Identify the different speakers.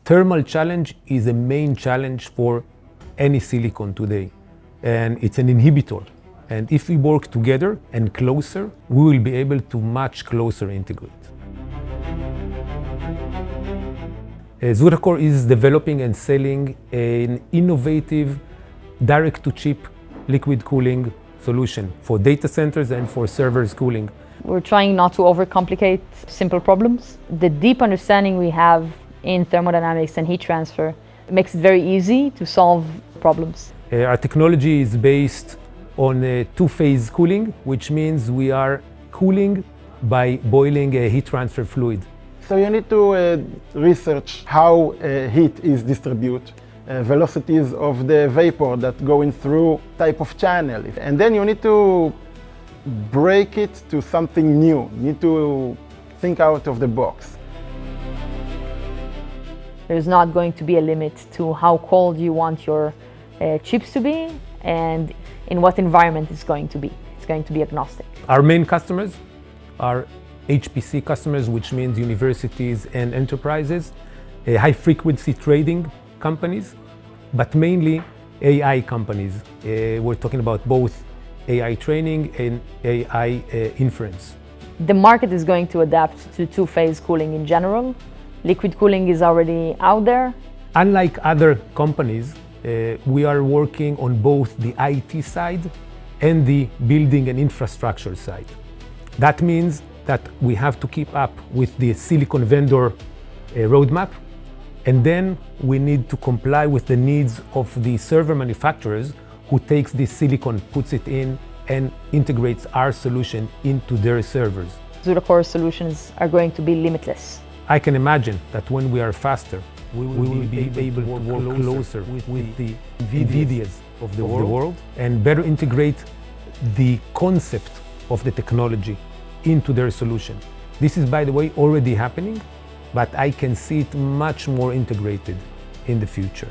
Speaker 1: Thermal challenge is a main challenge for any silicon today, and it's an inhibitor. And if we work together and closer, we will be able to much closer integrate. ZutaCore is developing and selling an innovative direct-to-chip liquid cooling solution for data centers and for servers cooling.
Speaker 2: We're trying not to overcomplicate simple problems. The deep understanding we have in thermodynamics and heat transfer makes it very easy to solve problems.
Speaker 1: Our technology is based on two-phase cooling, which means we are cooling by boiling a heat transfer fluid.
Speaker 3: So you need to research how heat is distributed, velocities of the vapor that going through type of channel. And then you need to break it to something new. You need to think out of the box.
Speaker 2: There's not going to be a limit to how cold you want your chips to be and in what environment it's going to be. It's going to be agnostic.
Speaker 1: Our main customers are HPC customers, which means universities and enterprises, high-frequency trading companies, but mainly AI companies. We're talking about both AI training and AI inference.
Speaker 2: The market is going to adapt to two-phase cooling in general. Liquid cooling is already out there.
Speaker 1: Unlike other companies, we are working on both the IT side and the building and infrastructure side. That means that we have to keep up with the silicon vendor roadmap, and then we need to comply with the needs of the server manufacturers who takes this silicon, puts it in, and integrates our solution into their servers.
Speaker 2: ZutaCore solutions are going to be limitless.
Speaker 1: I can imagine that when we are faster, we will be able to work closer with the NVIDIAs of the world and better integrate the concept of the technology into their solution. This is, by the way, already happening, but I can see it much more integrated in the future.